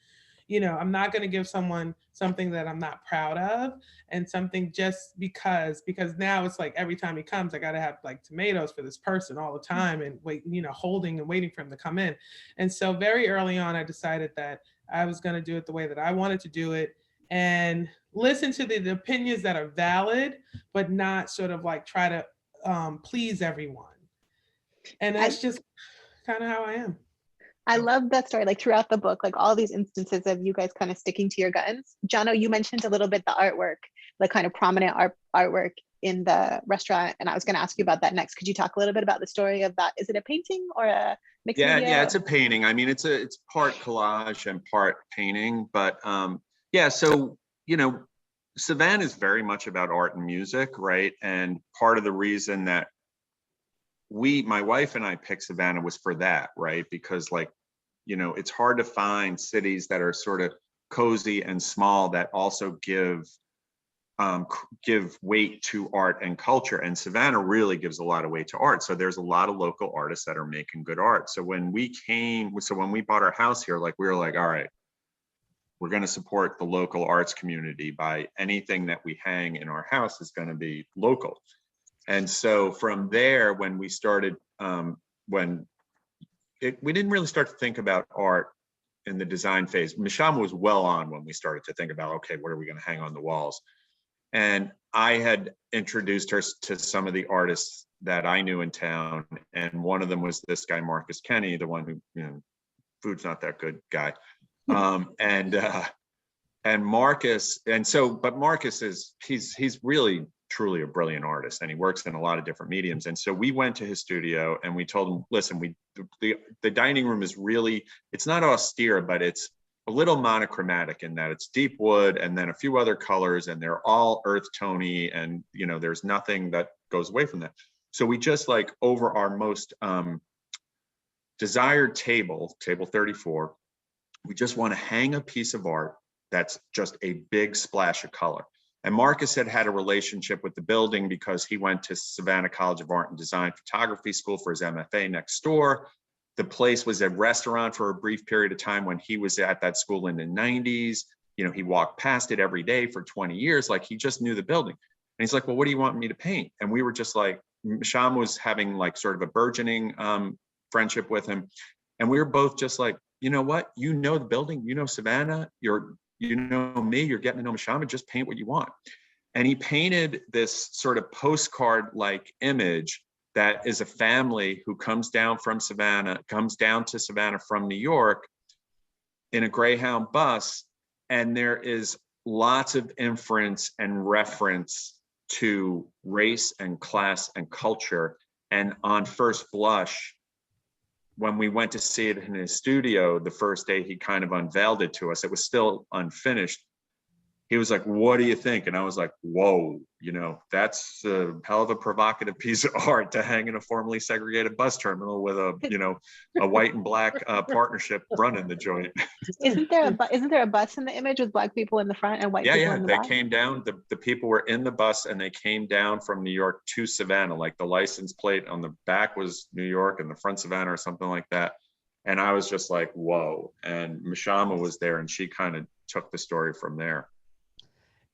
you know, I'm not going to give someone something that I'm not proud of, and something just because now it's like every time he comes, I got to have like tomatoes for this person all the time and wait, you know, holding and waiting for him to come in. And so very early on, I decided that I was going to do it the way that I wanted to do it, and listen to the opinions that are valid, but not sort of like try to please everyone. And that's just kind of how I am. I love that story. Like throughout the book, like all these instances of you guys kind of sticking to your guns. John O, you mentioned a little bit the artwork, the kind of prominent artwork in the restaurant, and I was going to ask you about that next. Could you talk a little bit about the story of that? Is it a painting or a mixed media? Yeah, it's a painting. I mean, it's part collage and part painting, but yeah. So you know, Savannah is very much about art and music, right? And part of the reason that my wife and I picked Savannah was for that, right? Because like, you know, it's hard to find cities that are sort of cozy and small that also give weight to art and culture. And Savannah really gives a lot of weight to art. So there's a lot of local artists that are making good art. So when we bought our house here, like we were like, all right, we're going to support the local arts community by anything that we hang in our house is going to be local. And so from there, when we started, we didn't really start to think about art in the design phase. Mashama was well on when we started to think about, okay, what are we going to hang on the walls? And I had introduced her to some of the artists that I knew in town. And one of them was this guy, Marcus Kenny, the one who, you know, food's not that good guy. And Marcus, but Marcus he's really truly a brilliant artist, and he works in a lot of different mediums. And so we went to his studio and we told him, listen, the dining room is really, it's not austere, but it's a little monochromatic in that it's deep wood and then a few other colors, and they're all earth tony, and you know, there's nothing that goes away from that. So we just like over our most desired table 34, we just want to hang a piece of art that's just a big splash of color. And Marcus had a relationship with the building because he went to Savannah College of Art and Design Photography School for his MFA next door. The place was a restaurant for a brief period of time when he was at that school in the 90s. You know, he walked past it every day for 20 years. Like he just knew the building. And he's like, well, what do you want me to paint? And we were just like, Mashama was having like sort of a burgeoning friendship with him. And we were both just like, you know what? You know the building, you know Savannah, you know me, you're getting to know Mashama, just paint what you want. And he painted this sort of postcard-like image that is a family who comes down to Savannah from New York in a Greyhound bus. And there is lots of inference and reference to race and class and culture. And on first blush, when we went to see it in his studio, the first day he kind of unveiled it to us, it was still unfinished. he was like, what do you think? And I was like, whoa, that's a hell of a provocative piece of art to hang in a formerly segregated bus terminal with a white and black partnership running the joint. Isn't there a bus in the image with black people in the front and white people in the They back? came down, the people were in the bus and they came down from New York to Savannah. Like the license plate on the back was New York and the front Savannah or something like that. And I was just like, whoa. And Mashama was there and she kind of took the story from there.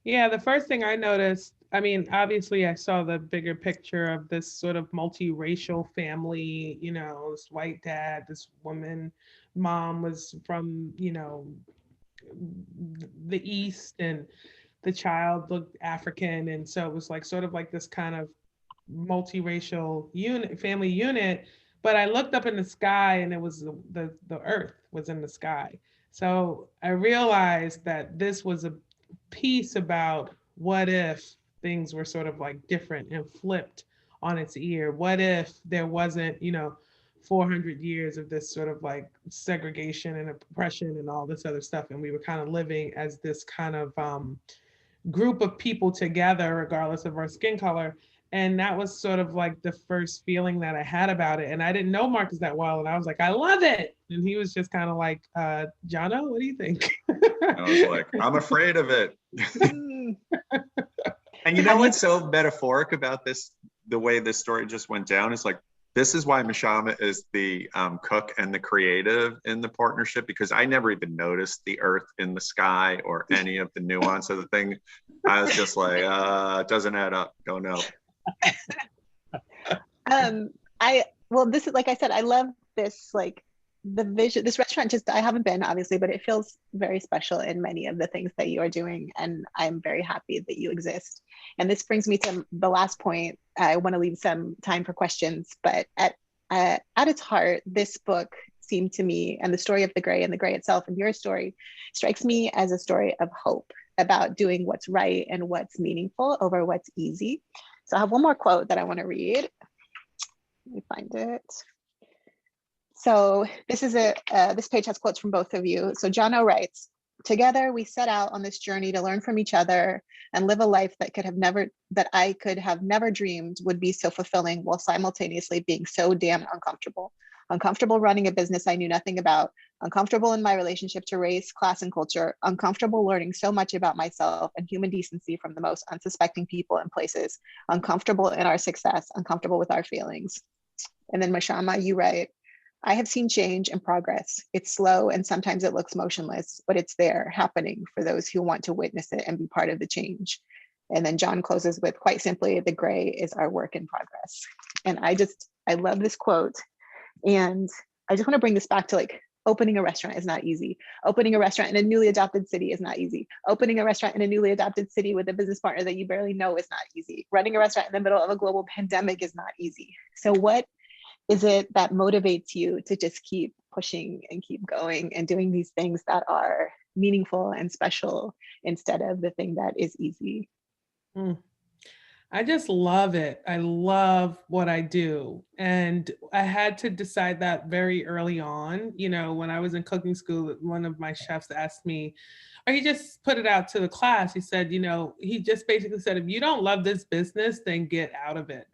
Yeah, the first thing I noticed, I mean, obviously I saw the bigger picture of this sort of multiracial family, this white dad, this woman, mom was from, the East, and the child looked African. And so it was like sort of like this kind of multiracial family unit. But I looked up in the sky and it was the earth was in the sky. So I realized that this was a piece about what if things were sort of like different and flipped on its ear. What if there wasn't 400 years of this sort of like segregation and oppression and all this other stuff, and we were kind of living as this kind of group of people together regardless of our skin color. And that was sort of like the first feeling that I had about it. And I didn't know Marcus that well. And I was like, I love it. And he was just kind of like, John O, what do you think? I was like, I'm afraid of it. And you know what's so metaphoric about this, the way this story just went down, is like, this is why Mashama is the cook and the creative in the partnership, because I never even noticed the earth in the sky or any of the nuance of the thing. I was just like, it doesn't add up. Don't know. This is, like I said, I love this, like the vision, this restaurant, just, I haven't been obviously, but it feels very special in many of the things that you are doing. And I'm very happy that you exist. And this brings me to the last point. I want to leave some time for questions, but at its heart, this book seemed to me, and the story of the gray and the gray itself and your story strikes me as a story of hope, about doing what's right and what's meaningful over what's easy. So I have one more quote that I want to read. Let me find it. So this is this page has quotes from both of you. So John O writes, "Together we set out on this journey to learn from each other and live a life that I could have never dreamed would be so fulfilling, while simultaneously being so damn uncomfortable. Uncomfortable running a business I knew nothing about, uncomfortable in my relationship to race, class, and culture, uncomfortable learning so much about myself and human decency from the most unsuspecting people and places, uncomfortable in our success, uncomfortable with our feelings." And then Mashama, you write, "I have seen change and progress. It's slow and sometimes it looks motionless, but it's there, happening for those who want to witness it and be part of the change." And then John closes with, "Quite simply, the gray is our work in progress." And I love this quote. And I just want to bring this back to, like, opening a restaurant is not easy. Opening a restaurant in a newly adopted city is not easy. Opening a restaurant in a newly adopted city with a business partner that you barely know is not easy. Running a restaurant in the middle of a global pandemic is not easy. So what is it that motivates you to just keep pushing and keep going and doing these things that are meaningful and special instead of the thing that is easy? I just love it. I love what I do. And I had to decide that very early on. When I was in cooking school, one of my chefs asked me, or he just put it out to the class. He said, he just basically said, if you don't love this business, then get out of it.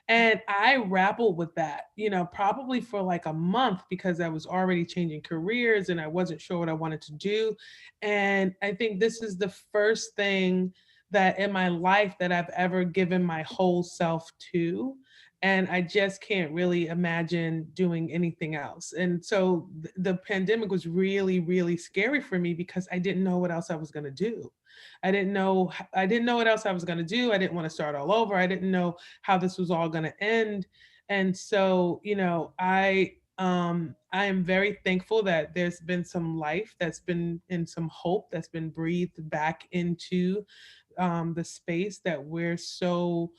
And I grappled with that, probably for like a month, because I was already changing careers and I wasn't sure what I wanted to do. And I think this is the first thing that in my life that I've ever given my whole self to. And I just can't really imagine doing anything else. And so the pandemic was really, really scary for me, because I didn't know what else I was going to do. I didn't know what else I was going to do. I didn't want to start all over. I didn't know how this was all going to end. And so, I am very thankful that there's been some life that's been, and some hope that's been breathed back into the space that we're so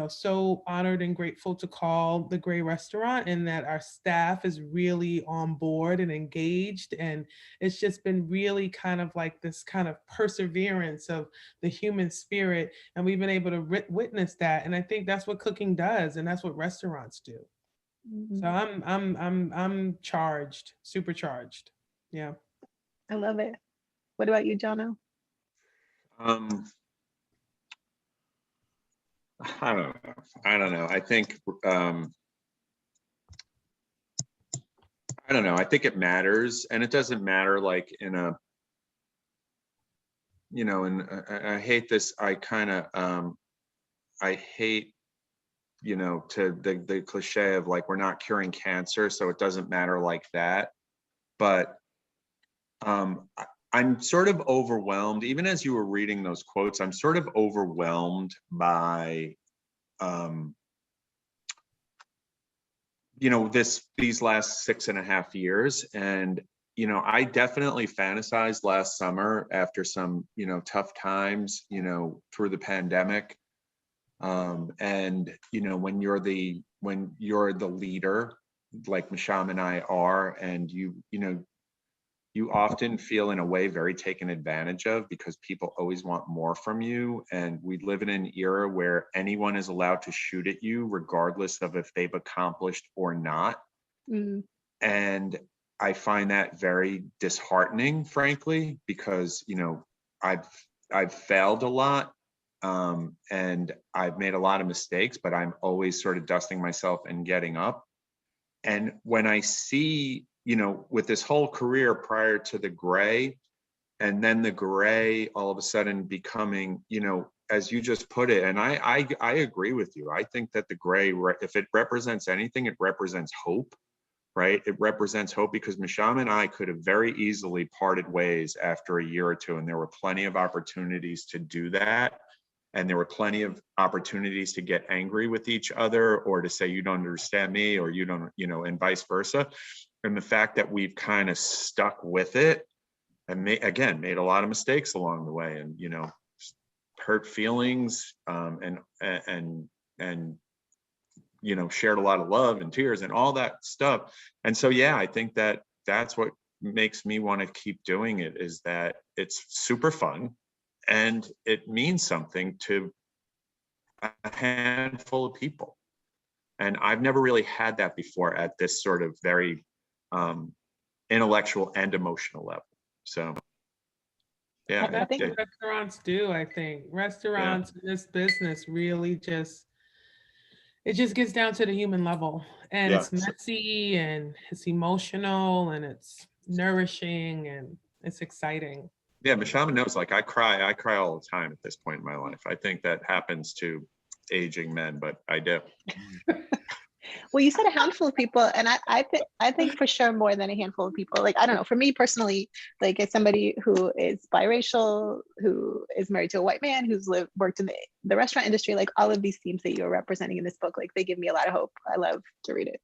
so honored and grateful to call the Gray Restaurant, and that our staff is really on board and engaged. And it's just been really kind of like this kind of perseverance of the human spirit, and we've been able to witness that. And I think that's what cooking does, and that's what restaurants do. So I'm charged, supercharged. Yeah. I love it. What about you, Jono? Um, I don't know. I don't know. I think, I don't know. I think it matters, and it doesn't matter like in a, you know, and I hate this. I hate, you know, to the cliche of like, we're not curing cancer, so it doesn't matter like that. But I'm sort of overwhelmed, even as you were reading those quotes, I'm sort of overwhelmed by, you know, these last 6.5 years. And, you know, I definitely fantasized last summer after some, you know, tough times, you know, through the pandemic. And, you know, when you're the leader, like Mashama and I are, and you know, you often feel in a way very taken advantage of because people always want more from you. And we live in an era where anyone is allowed to shoot at you regardless of if they've accomplished or not. Mm. And I find that very disheartening, frankly, because, you know, I've failed a lot, and I've made a lot of mistakes, but I'm always sort of dusting myself and getting up. And when I see, you know, with this whole career prior to the gray, and then the gray all of a sudden becoming, you know, as you just put it, and I agree with you. I think that the gray, if it represents anything, it represents hope, right? It represents hope, because Mashama and I could have very easily parted ways after a year or two, and there were plenty of opportunities to do that. And there were plenty of opportunities to get angry with each other, or to say, you don't understand me, or you don't, you know, and vice versa. And the fact that we've kind of stuck with it and made a lot of mistakes along the way, and, you know, hurt feelings, and you know, shared a lot of love and tears and all that stuff. And so, yeah, I think that that's what makes me want to keep doing it, is that it's super fun. And it means something to a handful of people. And I've never really had that before at this sort of very intellectual and emotional level. So, yeah. Well, that's what restaurants do, I think. Restaurants in this business really it just gets down to the human level. And it's messy, and it's emotional, and it's nourishing, and it's exciting. Yeah, Mashama knows, like, I cry all the time at this point in my life. I think that happens to aging men, but I do. Well, you said a handful of people, and I think for sure more than a handful of people. Like, I don't know, for me personally, like, as somebody who is biracial, who is married to a white man, who's worked in the restaurant industry, like, all of these themes that you're representing in this book, like, they give me a lot of hope. I love to read it.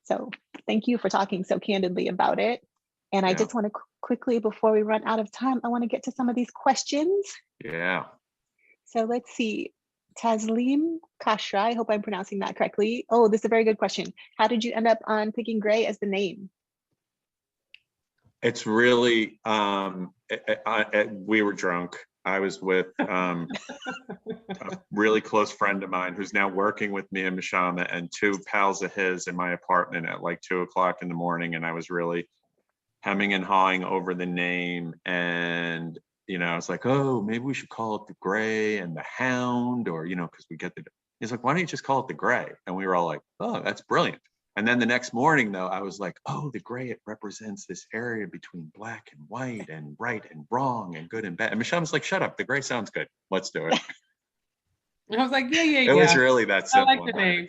So thank you for talking so candidly about it. And I just want to quickly, before we run out of time, I want to get to some of these questions. Yeah. So let's see. Taslim Kashra, I hope I'm pronouncing that correctly. Oh, this is a very good question. How did you end up on picking Gray as the name? It's really, we were drunk. I was with a really close friend of mine who's now working with me and Mashama, and two pals of his in my apartment at like 2 o'clock in the morning. And I was really hemming and hawing over the name. And, you know, I was like, oh, maybe we should call it the Gray and the Hound, or, you know, because we get he's like, why don't you just call it the Gray? And we were all like, oh, that's brilliant. And then the next morning, though, I was like, oh, the Gray, it represents this area between black and white and right and wrong and good and bad. And Michelle was like, shut up, the Gray sounds good. Let's do it. I was like, yeah. It was really that simple. I like the name.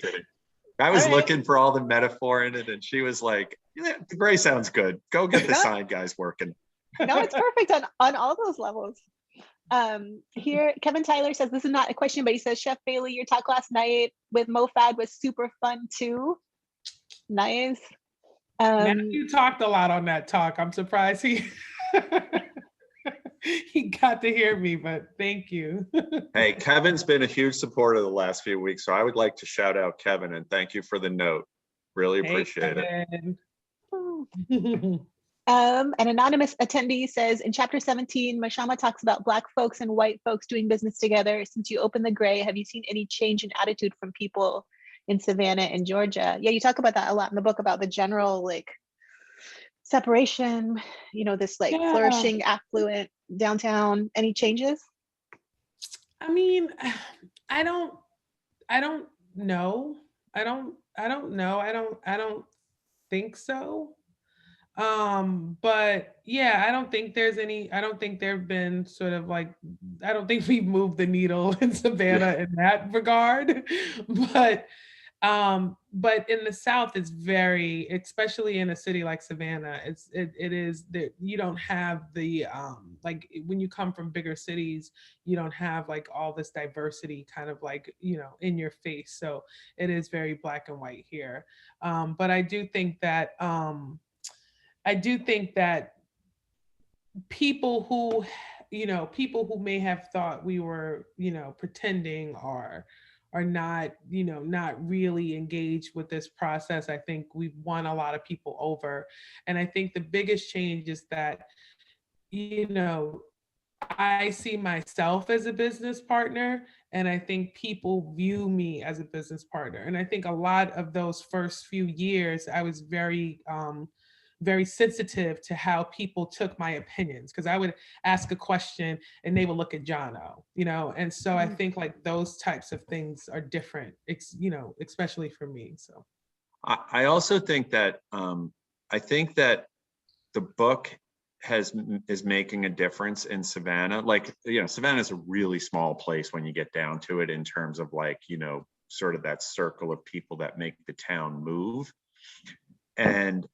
I was looking for all the metaphor in it, and she was like, yeah, the Gray sounds good. Go get the sign guys working. No, it's perfect on all those levels. Here, Kevin Tyler says, this is not a question, but he says, Chef Bailey, your talk last night with MoFad was super fun too. Nice. You talked a lot on that talk. I'm surprised he he got to hear me, but thank you. Hey, Kevin's been a huge supporter the last few weeks, so I would like to shout out Kevin and thank you for the note. Really appreciate it. An anonymous attendee says, in chapter 17, Mashama talks about Black folks and white folks doing business together. Since you opened the Gray, have you seen any change in attitude from people in Savannah and Georgia? Yeah, you talk about that a lot in the book, about the general like separation, you know, this like flourishing, affluent downtown. Any changes? I mean, I don't I don't know. I don't know. I don't think so. But yeah, I don't think there've been sort of like, I don't think we've moved the needle in Yeah. Savannah in that regard. But in the South, it's very, especially in a city like Savannah, it is that you don't have the like when you come from bigger cities, you don't have like all this diversity kind of like, in your face. So it is very black and white here. But I do think that people who, people who may have thought we were, pretending or are not, not really engaged with this process, I think we've won a lot of people over. And I think the biggest change is that, you know, I see myself as a business partner, and I think people view me as a business partner. And I think a lot of those first few years, I was very sensitive to how people took my opinions, because I would ask a question and they would look at John O, and so I think like those types of things are different, especially for me. So I also think that I think that the book is making a difference in Savannah. Like, Savannah is a really small place when you get down to it in terms of like, sort of that circle of people that make the town move. And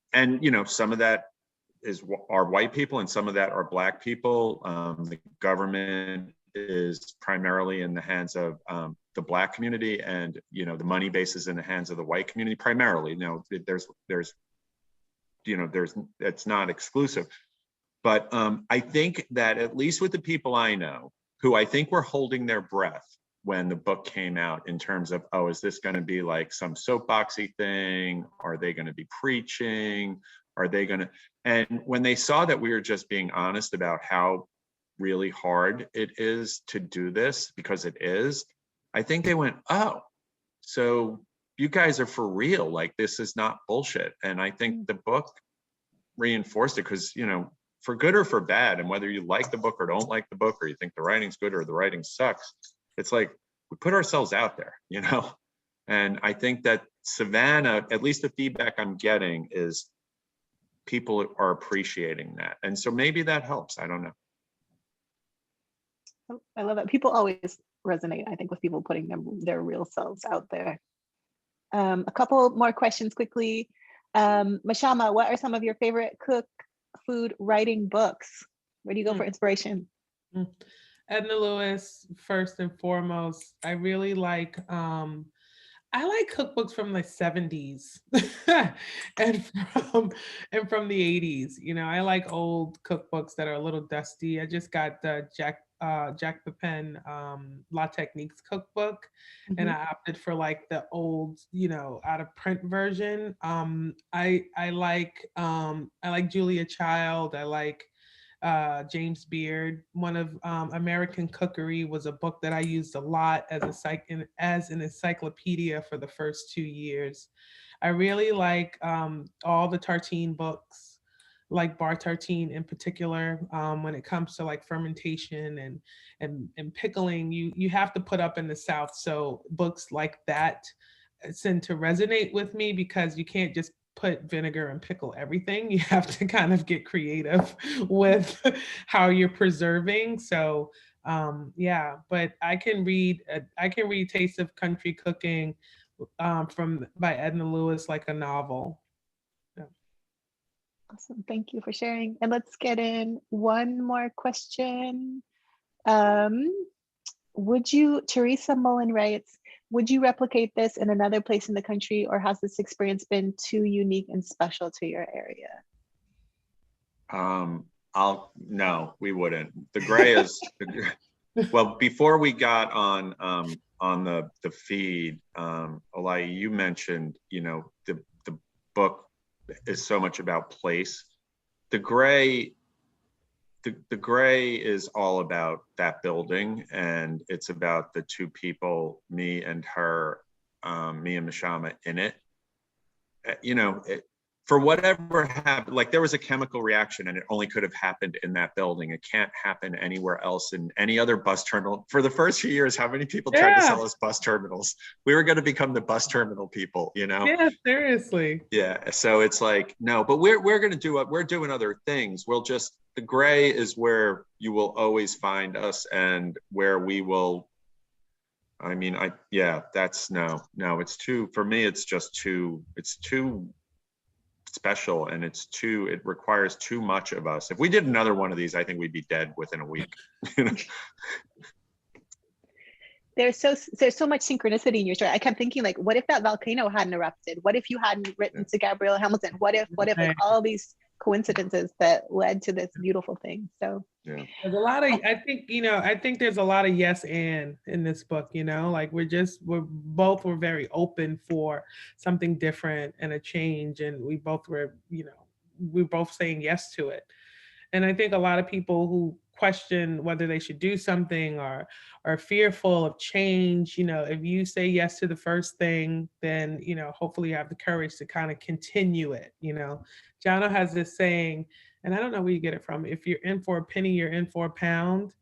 some of that are white people and some of that are black people. The government is primarily in the hands of the black community, and the money base is in the hands of the white community primarily. It's not exclusive, but I think that at least with the people I know, who I think were holding their breath when the book came out, in terms of, oh, is this going to be like some soapboxy thing? Are they going to be preaching? Are they going to? And when they saw that we were just being honest about how really hard it is to do this, because it is, I think they went, oh, so you guys are for real. Like, this is not bullshit. And I think the book reinforced it, because, for good or for bad, and whether you like the book or don't like the book, or you think the writing's good or the writing sucks, it's like we put ourselves out there, And I think that Savannah, at least the feedback I'm getting, is people are appreciating that. And so maybe that helps. I don't know. I love that. People always resonate, I think, with people putting their real selves out there. A couple more questions quickly. Mashama, what are some of your favorite food writing books? Where do you go for inspiration? Edna Lewis, first and foremost. I really like I like cookbooks from the 70s and from the 80s. I like old cookbooks that are a little dusty. I just got the Jack Pepin La Techniques cookbook, and I opted for like the old, out of print version. I like Julia Child. I like James Beard. One of American Cookery was a book that I used a lot as an encyclopedia for the first 2 years. I really like all the Tartine books, like Bar Tartine in particular. When it comes to like fermentation and pickling, you have to put up in the South, so books like that tend to resonate with me, because you can't just put vinegar and pickle everything. You have to kind of get creative with how you're preserving. So yeah, but I can read Taste of Country Cooking by Edna Lewis like a novel. Yeah. Awesome. Thank you for sharing. And let's get in one more question. Teresa Mullen writes, would you replicate this in another place in the country, or has this experience been too unique and special to your area? No, we wouldn't. The Gray is, well, before we got on the feed, Olaiya, you mentioned, the book is so much about place. The Gray is all about that building, and it's about the two people, me and her, me and Mashama in it. for whatever happened, like there was a chemical reaction and it only could have happened in that building. It can't happen anywhere else in any other bus terminal. For the first few years, how many people tried to sell us bus terminals? We were going to become the bus terminal people, you know? Yeah, seriously. Yeah. So it's like, no, but we're going to do what we're doing other things. We'll just, the gray is where you will always find us and where we will, I mean, that's no, it's too, for me, it's just too, it's too special and it requires too much of us. If we did another one of these, I think we'd be dead within a week. There's so much synchronicity in your story. I kept thinking, like, what if that volcano hadn't erupted? What if you hadn't written to Gabrielle Hamilton? What if like all these coincidences that led to this beautiful thing? So yeah, there's a lot of, I think there's a lot of yes and in this book, you know, like we're very open for something different and a change, and we both were, you know, we're both saying yes to it. And I think a lot of people who question whether they should do something or are fearful of change, you know, if you say yes to the first thing, then, you know, hopefully you have the courage to kind of continue it. You know, John O has this saying, and I don't know where you get it from, if you're in for a penny, you're in for a pound.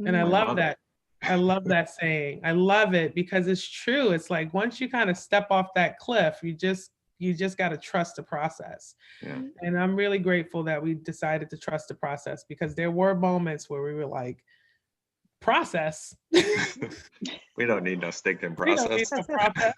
And I love that. I love that saying. I love it because it's true. It's like once you kind of step off that cliff, you just got to trust the process. yeah. And I'm really grateful that we decided to trust the process, because there were moments where we were like, process. We don't need no stinking process. We don't need no process.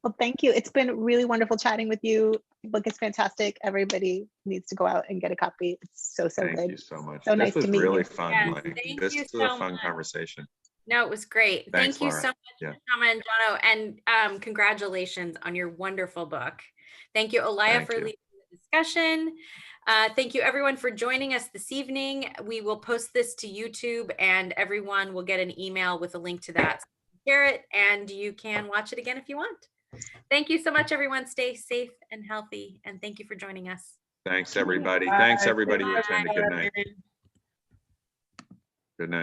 well, thank you. It's been really wonderful chatting with you. The book is fantastic. Everybody needs to go out and get a copy. It's so good. Thank you so much. So nice to meet you. This was really fun. Yes, like, thank this you is so a fun much. conversation. No, it was great. Thanks, Thank you Laura. so much, Yeah. Mashama and John O, and congratulations on your wonderful book. Thank you, Olaiya, Thank for you. leading the discussion. Thank you, everyone, for joining us this evening. We will post this to YouTube, and everyone will get an email with a link to that. Share it, and you can watch it again if you want. Thank you so much, everyone. Stay safe and healthy, and thank you for joining us. Thanks, everybody. Bye. Thanks, everybody who Bye. attended. Good night. Good night.